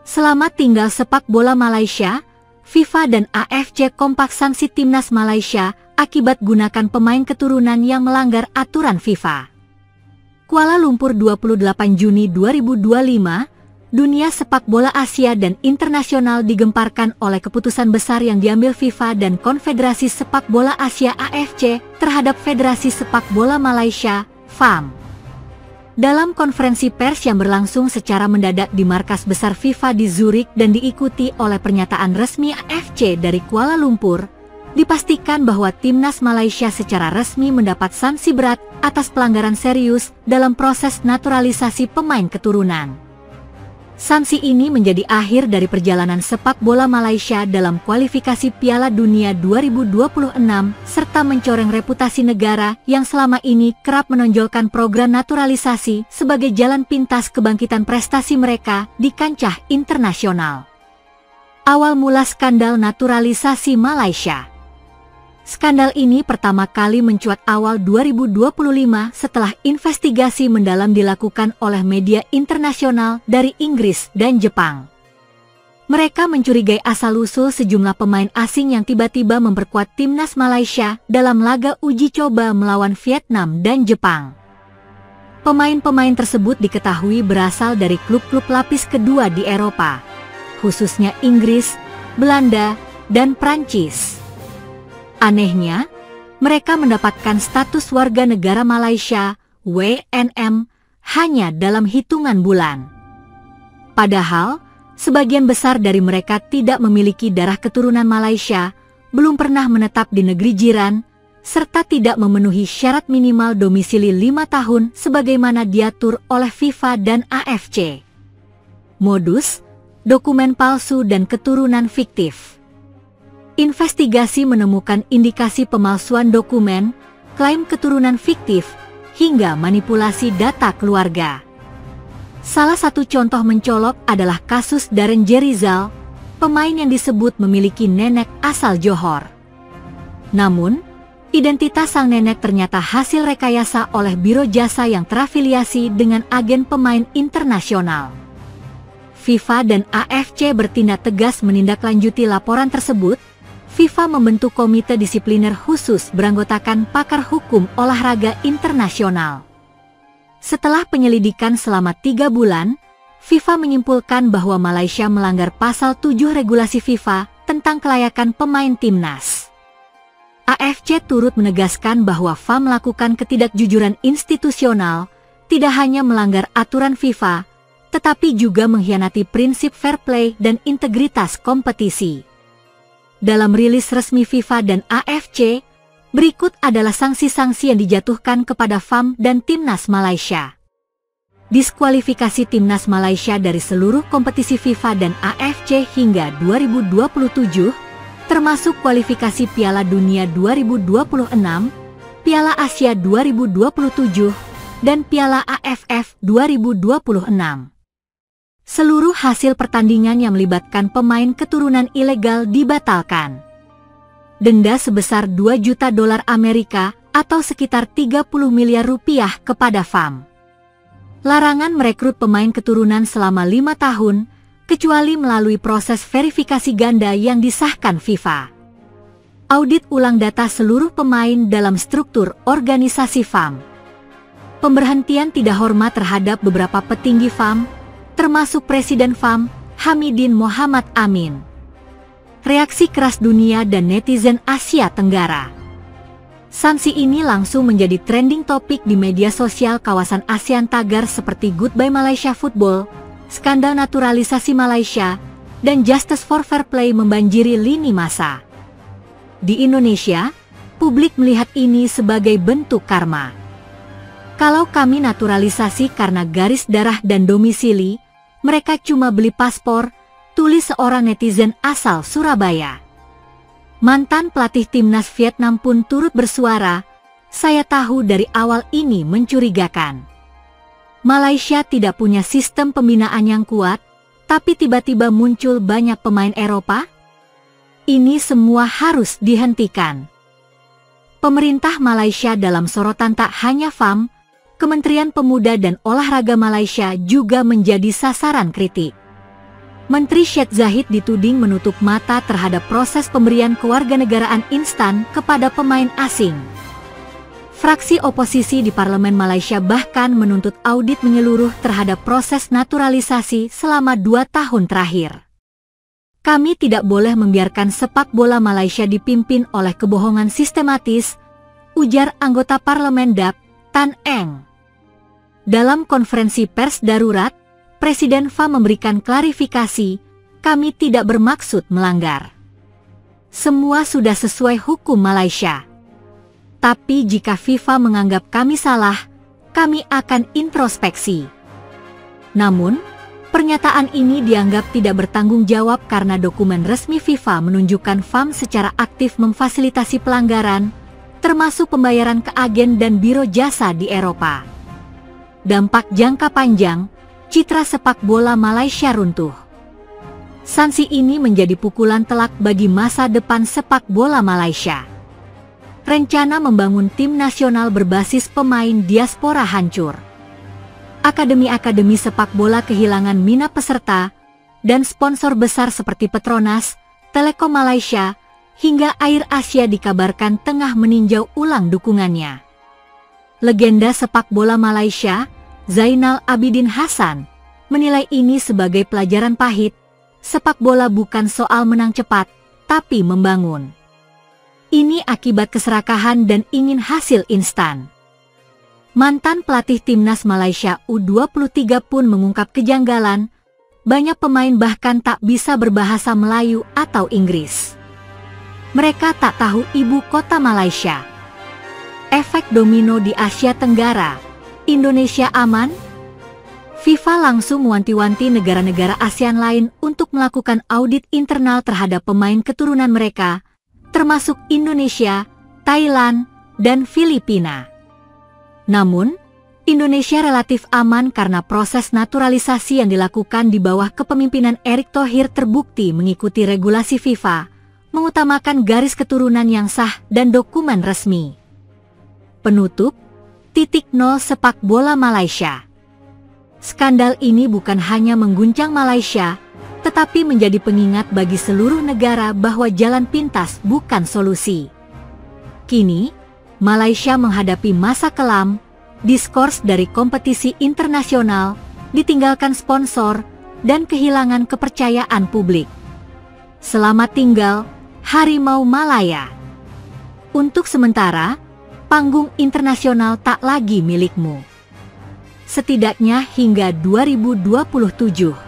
Selamat tinggal sepak bola Malaysia. FIFA dan AFC kompak sanksi timnas Malaysia akibat gunakan pemain keturunan yang melanggar aturan FIFA. Kuala Lumpur 28 Juni 2025, dunia sepak bola Asia dan internasional digemparkan oleh keputusan besar yang diambil FIFA dan Konfederasi Sepak Bola Asia AFC terhadap Federasi Sepak Bola Malaysia, FAM. Dalam konferensi pers yang berlangsung secara mendadak di markas besar FIFA di Zurich dan diikuti oleh pernyataan resmi AFC dari Kuala Lumpur, dipastikan bahwa timnas Malaysia secara resmi mendapat sanksi berat atas pelanggaran serius dalam proses naturalisasi pemain keturunan. Sanksi ini menjadi akhir dari perjalanan sepak bola Malaysia dalam kualifikasi Piala Dunia 2026 serta mencoreng reputasi negara yang selama ini kerap menonjolkan program naturalisasi sebagai jalan pintas kebangkitan prestasi mereka di kancah internasional. Awal mula skandal naturalisasi Malaysia. Skandal ini pertama kali mencuat awal 2025 setelah investigasi mendalam dilakukan oleh media internasional dari Inggris dan Jepang. Mereka mencurigai asal-usul sejumlah pemain asing yang tiba-tiba memperkuat timnas Malaysia dalam laga uji coba melawan Vietnam dan Jepang. Pemain-pemain tersebut diketahui berasal dari klub-klub lapis kedua di Eropa, khususnya Inggris, Belanda, dan Prancis. Anehnya, mereka mendapatkan status warga negara Malaysia, WNM, hanya dalam hitungan bulan. Padahal, sebagian besar dari mereka tidak memiliki darah keturunan Malaysia, belum pernah menetap di negeri jiran, serta tidak memenuhi syarat minimal domisili 5 tahun sebagaimana diatur oleh FIFA dan AFC. Modus, dokumen palsu dan keturunan fiktif. Investigasi menemukan indikasi pemalsuan dokumen, klaim keturunan fiktif, hingga manipulasi data keluarga. Salah satu contoh mencolok adalah kasus Darren Jerizal, pemain yang disebut memiliki nenek asal Johor. Namun, identitas sang nenek ternyata hasil rekayasa oleh biro jasa yang terafiliasi dengan agen pemain internasional. FIFA dan AFC bertindak tegas menindaklanjuti laporan tersebut. FIFA membentuk komite disipliner khusus beranggotakan pakar hukum olahraga internasional. Setelah penyelidikan selama 3 bulan, FIFA menyimpulkan bahwa Malaysia melanggar pasal 7 regulasi FIFA tentang kelayakan pemain timnas. AFC turut menegaskan bahwa FAM melakukan ketidakjujuran institusional, tidak hanya melanggar aturan FIFA, tetapi juga mengkhianati prinsip fair play dan integritas kompetisi. Dalam rilis resmi FIFA dan AFC, berikut adalah sanksi-sanksi yang dijatuhkan kepada FAM dan Timnas Malaysia. Diskualifikasi Timnas Malaysia dari seluruh kompetisi FIFA dan AFC hingga 2027, termasuk kualifikasi Piala Dunia 2026, Piala Asia 2027, dan Piala AFF 2026. Seluruh hasil pertandingan yang melibatkan pemain keturunan ilegal dibatalkan. Denda sebesar 2 juta dolar Amerika atau sekitar 30 miliar rupiah kepada FAM. Larangan merekrut pemain keturunan selama 5 tahun, kecuali melalui proses verifikasi ganda yang disahkan FIFA. Audit ulang data seluruh pemain dalam struktur organisasi FAM. Pemberhentian tidak hormat terhadap beberapa petinggi FAM, termasuk Presiden FAM, Hamidin Mohamad Amin. Reaksi keras dunia dan netizen Asia Tenggara. Sanksi ini langsung menjadi trending topik di media sosial kawasan ASEAN tagar seperti Goodbye Malaysia Football, skandal naturalisasi Malaysia, dan Justice for Fair Play membanjiri lini masa. Di Indonesia, publik melihat ini sebagai bentuk karma. Kalau kami naturalisasi karena garis darah dan domisili, mereka cuma beli paspor, tulis seorang netizen asal Surabaya. Mantan pelatih timnas Vietnam pun turut bersuara, saya tahu dari awal ini mencurigakan. Malaysia tidak punya sistem pembinaan yang kuat, tapi tiba-tiba muncul banyak pemain Eropa? Ini semua harus dihentikan. Pemerintah Malaysia dalam sorotan tak hanya FAM, Kementerian Pemuda dan Olahraga Malaysia juga menjadi sasaran kritik. Menteri Syed Zahid dituding menutup mata terhadap proses pemberian kewarganegaraan instan kepada pemain asing. Fraksi oposisi di Parlemen Malaysia bahkan menuntut audit menyeluruh terhadap proses naturalisasi selama 2 tahun terakhir. Kami tidak boleh membiarkan sepak bola Malaysia dipimpin oleh kebohongan sistematis, ujar anggota Parlemen DAP, Tan Eng. Dalam konferensi pers darurat, Presiden FA memberikan klarifikasi, kami tidak bermaksud melanggar. Semua sudah sesuai hukum Malaysia. Tapi jika FIFA menganggap kami salah, kami akan introspeksi. Namun, pernyataan ini dianggap tidak bertanggung jawab karena dokumen resmi FIFA menunjukkan FAM secara aktif memfasilitasi pelanggaran, termasuk pembayaran ke agen dan biro jasa di Eropa. Dampak jangka panjang, citra sepak bola Malaysia runtuh. Sanksi ini menjadi pukulan telak bagi masa depan sepak bola Malaysia. Rencana membangun tim nasional berbasis pemain diaspora hancur. Akademi-akademi sepak bola kehilangan minat peserta, dan sponsor besar seperti Petronas, Telekom Malaysia, hingga Air Asia dikabarkan tengah meninjau ulang dukungannya. Legenda sepak bola Malaysia, Zainal Abidin Hasan, menilai ini sebagai pelajaran pahit. Sepak bola bukan soal menang cepat, tapi membangun. Ini akibat keserakahan dan ingin hasil instan. Mantan pelatih timnas Malaysia U23 pun mengungkap kejanggalan, banyak pemain bahkan tak bisa berbahasa Melayu atau Inggris. Mereka tak tahu ibu kota Malaysia. Efek domino di Asia Tenggara. Indonesia aman? FIFA langsung mewanti-wanti negara-negara ASEAN lain untuk melakukan audit internal terhadap pemain keturunan mereka, termasuk Indonesia, Thailand, dan Filipina. Namun, Indonesia relatif aman karena proses naturalisasi yang dilakukan di bawah kepemimpinan Erick Thohir terbukti mengikuti regulasi FIFA, mengutamakan garis keturunan yang sah dan dokumen resmi. Penutup, titik nol sepak bola Malaysia. Skandal ini bukan hanya mengguncang Malaysia, tetapi menjadi pengingat bagi seluruh negara bahwa jalan pintas bukan solusi. Kini, Malaysia menghadapi masa kelam, diskors dari kompetisi internasional, ditinggalkan sponsor, dan kehilangan kepercayaan publik. Selamat tinggal, Harimau Malaya. Untuk sementara, panggung internasional tak lagi milikmu. Setidaknya hingga 2027.